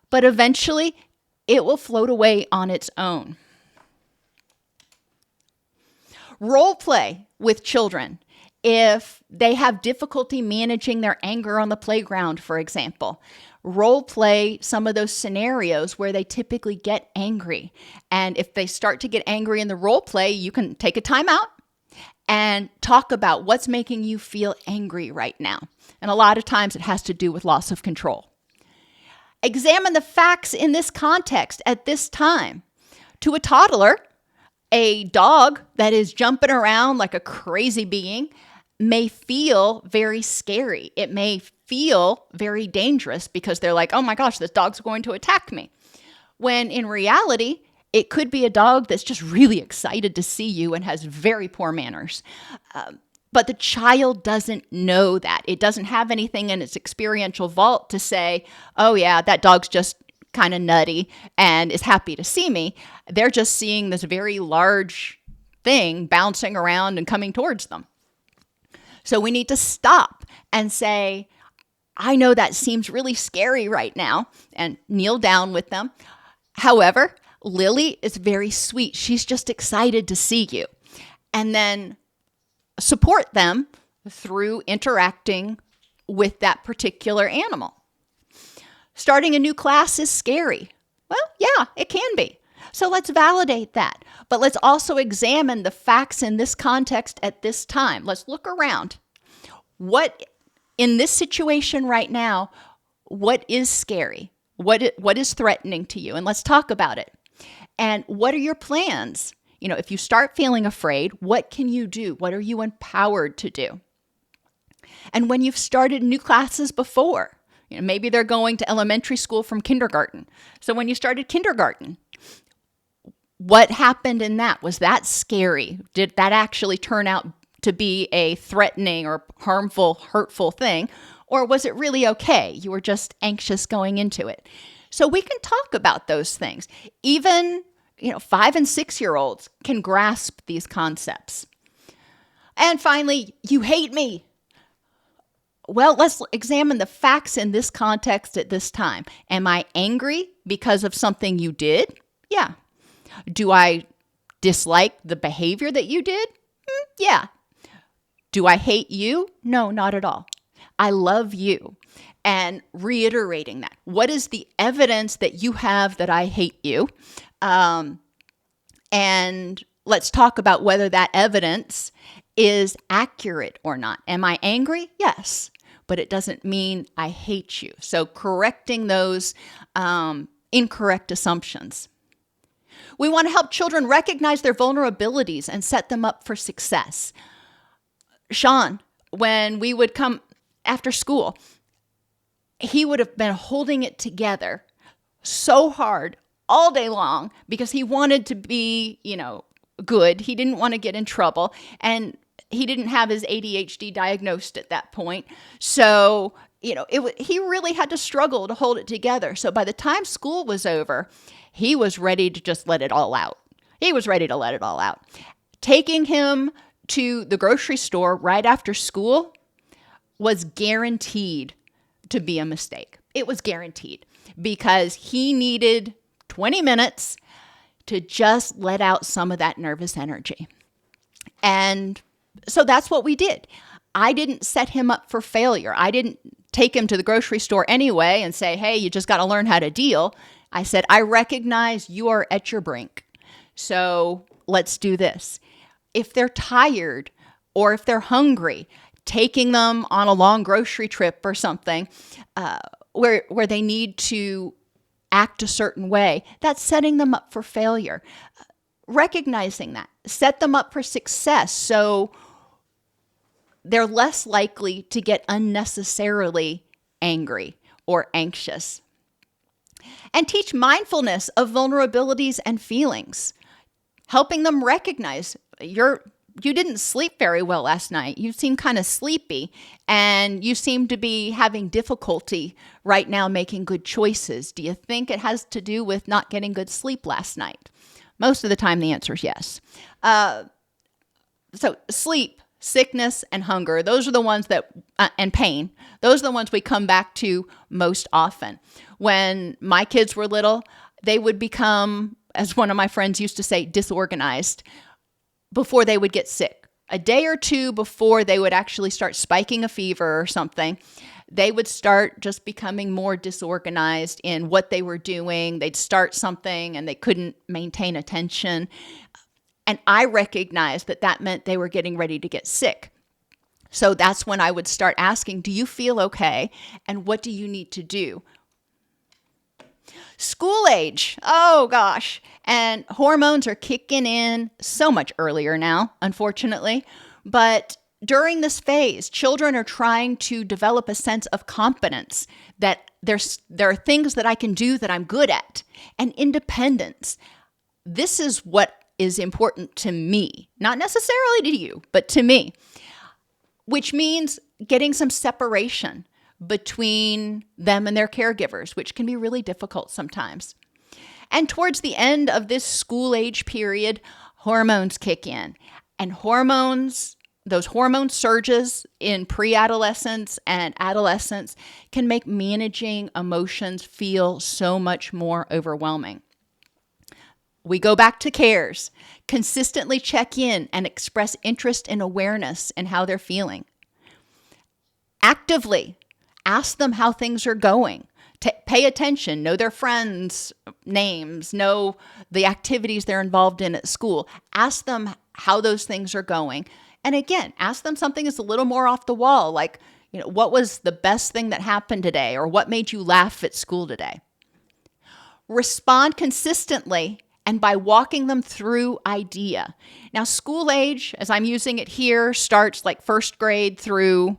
Speaker 1: but eventually it will float away on its own. Role play with children. If they have difficulty managing their anger on the playground, for example, role play some of those scenarios where they typically get angry. And if they start to get angry in the role play, you can take a time out and talk about what's making you feel angry right now. And a lot of times it has to do with loss of control. Examine the facts in this context at this time. To a toddler, a dog that is jumping around like a crazy being may feel very scary. It may feel very dangerous because they're like, oh my gosh, this dog's going to attack me. When in reality, it could be a dog that's just really excited to see you and has very poor manners. But the child doesn't know that. It doesn't have anything in its experiential vault to say, oh yeah, that dog's just kind of nutty and is happy to see me. They're just seeing this very large thing bouncing around and coming towards them. So we need to stop and say, I know that seems really scary right now, and kneel down with them. However, Lily is very sweet. She's just excited to see you. And then support them through interacting with that particular animal. Starting a new class is scary. Well, yeah, it can be. So let's validate that. But let's also examine the facts in this context at this time. Let's look around. What in this situation right now, what is scary? What is threatening to you? And let's talk about it. And what are your plans? You know, if you start feeling afraid, what can you do? What are you empowered to do? And when you've started new classes before, you know, maybe they're going to elementary school from kindergarten. So when you started kindergarten, what happened in that? Was that scary? Did that actually turn out to be a threatening or harmful, hurtful thing? Or was it really okay? You were just anxious going into it. So we can talk about those things. Even, 5 and 6-year-olds can grasp these concepts. And finally, you hate me. Well, let's examine the facts in this context at this time. Am I angry because of something you did? Yeah. Do I dislike the behavior that you did? Yeah. Do I hate you? No, not at all. I love you. And reiterating that. What is the evidence that you have that I hate you? And let's talk about whether that evidence is accurate or not. Am I angry? Yes. But it doesn't mean I hate you. So correcting those incorrect assumptions. We want to help children recognize their vulnerabilities and set them up for success. Sean, when we would come after school, he would have been holding it together so hard all day long because he wanted to be, good. He didn't want to get in trouble. And he didn't have his ADHD diagnosed at that point. So, he really had to struggle to hold it together. So by the time school was over, he was ready to just let it all out. Taking him to the grocery store right after school was guaranteed to be a mistake. It was guaranteed because he needed 20 minutes to just let out some of that nervous energy. And so that's what we did. I didn't set him up for failure. I didn't take him to the grocery store anyway and say, hey, you just got to learn how to deal. I said, I recognize you are at your brink. So let's do this. If they're tired or if they're hungry, taking them on a long grocery trip or something where they need to act a certain way, that's setting them up for failure. Recognizing that, set them up for success so they're less likely to get unnecessarily angry or anxious. And teach mindfulness of vulnerabilities and feelings, helping them recognize you didn't sleep very well last night. You seem kind of sleepy and you seem to be having difficulty right now making good choices. Do you think it has to do with not getting good sleep last night? Most of the time, the answer is yes. So sleep, sickness, and hunger, those are the ones that, and pain, those are the ones we come back to most often. When my kids were little, they would become, as one of my friends used to say, disorganized before they would get sick. A day or two before they would actually start spiking a fever or something, they would start just becoming more disorganized in what they were doing. They'd start something and they couldn't maintain attention. And I recognized that meant they were getting ready to get sick. So that's when I would start asking, do you feel okay? And what do you need to do? School age, oh gosh, and hormones are kicking in so much earlier now, unfortunately. But during this phase, children are trying to develop a sense of competence that there are things that I can do that I'm good at, and independence. This is what is important to me, not necessarily to you, but to me, which means getting some separation between them and their caregivers, which can be really difficult sometimes. And towards the end of this school age period, hormones kick in. And those hormone surges in pre-adolescence and adolescence can make managing emotions feel so much more overwhelming. We go back to cares. Consistently check in and express interest and awareness in how they're feeling. Actively ask them how things are going. Pay attention, know their friends' names, know the activities they're involved in at school. Ask them how those things are going. And again, ask them something that's a little more off the wall, like, what was the best thing that happened today, or what made you laugh at school today? Respond consistently and by walking them through idea. Now, school age, as I'm using it here, starts like first grade through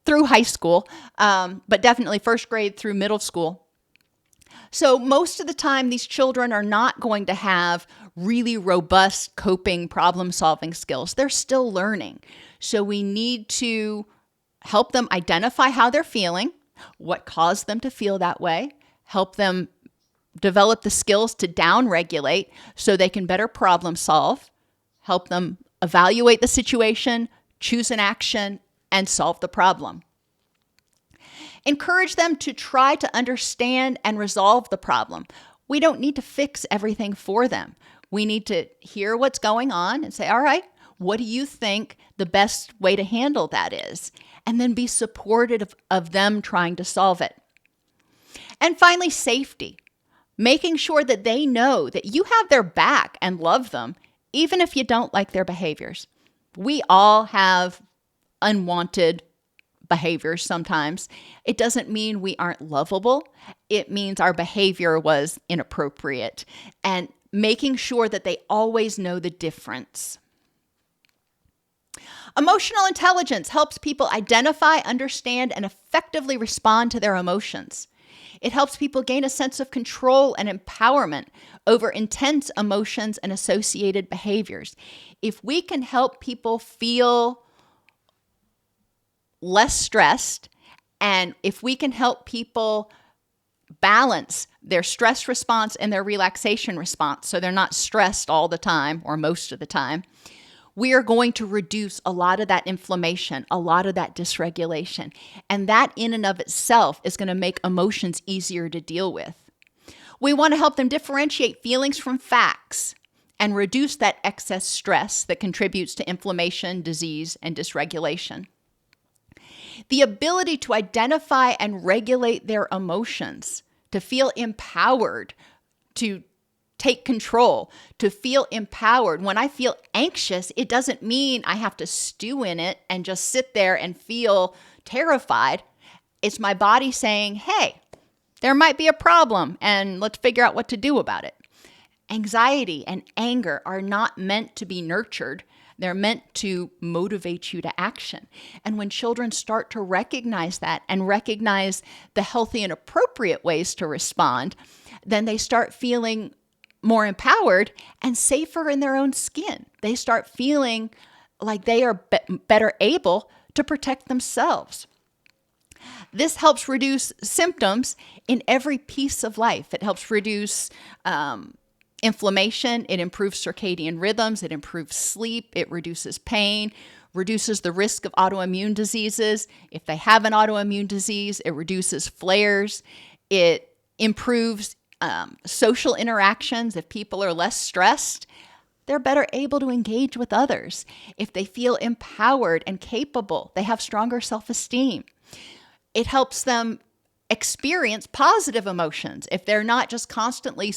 Speaker 1: high school, but definitely first grade through middle school. So most of the time, these children are not going to have really robust coping, problem-solving skills. They're still learning. So we need to help them identify how they're feeling, what caused them to feel that way, help them develop the skills to down-regulate so they can better problem solve, help them evaluate the situation, choose an action, and solve the problem. Encourage them to try to understand and resolve the problem. We don't need to fix everything for them. We need to hear what's going on and say, all right, what do you think the best way to handle that is? And then be supportive of them trying to solve it. And finally, safety. Making sure that they know that you have their back and love them, even if you don't like their behaviors. We all have unwanted behaviors sometimes. It doesn't mean we aren't lovable. It means our behavior was inappropriate. And making sure that they always know the difference. Emotional intelligence helps people identify, understand, and effectively respond to their emotions. It helps people gain a sense of control and empowerment over intense emotions and associated behaviors. If we can help people feel less stressed, and if we can help people balance their stress response and their relaxation response so they're not stressed all the time or most of the time, we are going to reduce a lot of that inflammation, a lot of that dysregulation. And that in and of itself is going to make emotions easier to deal with. We want to help them differentiate feelings from facts and reduce that excess stress that contributes to inflammation, disease, and dysregulation. The ability to identify and regulate their emotions, to feel empowered, to take control, to feel empowered. When I feel anxious, it doesn't mean I have to stew in it and just sit there and feel terrified. It's my body saying, hey, there might be a problem and let's figure out what to do about it. Anxiety and anger are not meant to be nurtured. They're meant to motivate you to action. And when children start to recognize that and recognize the healthy and appropriate ways to respond, then they start feeling more empowered and safer in their own skin. They start feeling like they are better able to protect themselves. This helps reduce symptoms in every piece of life. It helps reduce inflammation, it improves circadian rhythms, it improves sleep, it reduces pain, reduces the risk of autoimmune diseases. If they have an autoimmune disease, it reduces flares, it improves social interactions. If people are less stressed, they're better able to engage with others. If they feel empowered and capable, they have stronger self-esteem. It helps them experience positive emotions. If they're not just constantly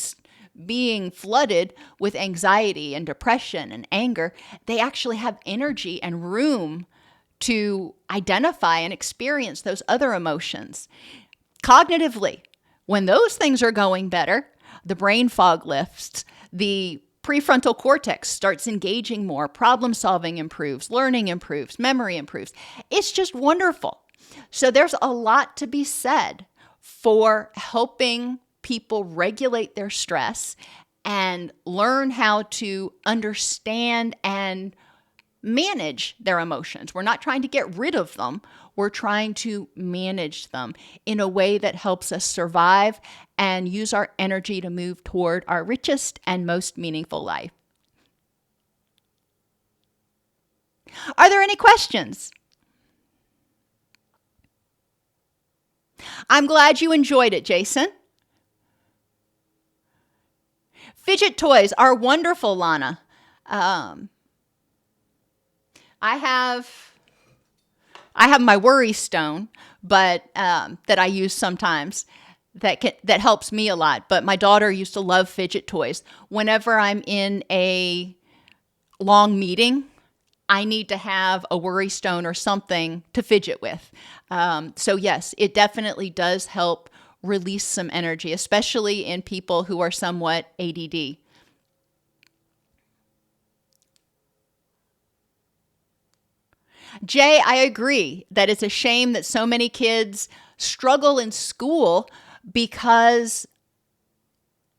Speaker 1: being flooded with anxiety and depression and anger, they actually have energy and room to identify and experience those other emotions. Cognitively, when those things are going better, the brain fog lifts, the prefrontal cortex starts engaging more, problem solving improves, learning improves, memory improves. It's just wonderful. So there's a lot to be said for helping people regulate their stress and learn how to understand and manage their emotions. We're not trying to get rid of them. We're trying to manage them in a way that helps us survive and use our energy to move toward our richest and most meaningful life. Are there any questions? I'm glad you enjoyed it, Jason. Fidget toys are wonderful, Lana. I have my worry stone, but that I use sometimes that helps me a lot. But my daughter used to love fidget toys. Whenever I'm in a long meeting, I need to have a worry stone or something to fidget with. So yes, it definitely does help release some energy, especially in people who are somewhat ADD. Jay, I agree that it's a shame that so many kids struggle in school because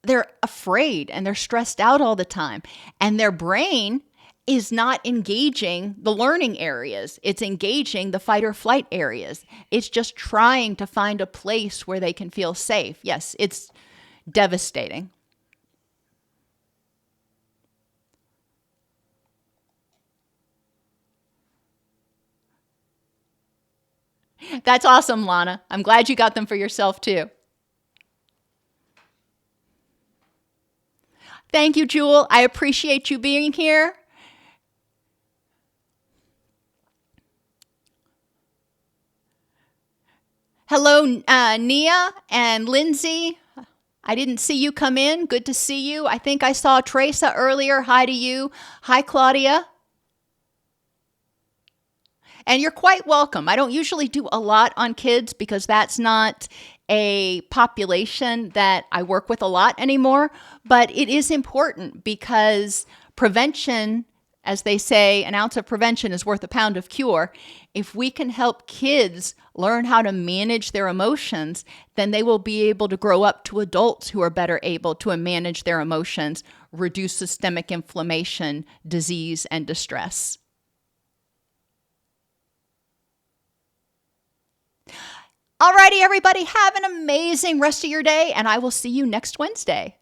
Speaker 1: they're afraid and they're stressed out all the time. And their brain is not engaging the learning areas. It's engaging the fight or flight areas. It's just trying to find a place where they can feel safe. Yes, it's devastating. That's awesome, Lana. I'm glad you got them for yourself too. Thank you, Jewel. I appreciate you being here. Hello, Nia and Lindsay. I didn't see you come in. Good to see you. I think I saw Teresa earlier. Hi to you. Hi, Claudia. And you're quite welcome. I don't usually do a lot on kids because that's not a population that I work with a lot anymore, but it is important because prevention As they say, an ounce of prevention is worth a pound of cure. If we can help kids learn how to manage their emotions, then they will be able to grow up to adults who are better able to manage their emotions, reduce systemic inflammation, disease, and distress. Alrighty, everybody, have an amazing rest of your day, and I will see you next Wednesday.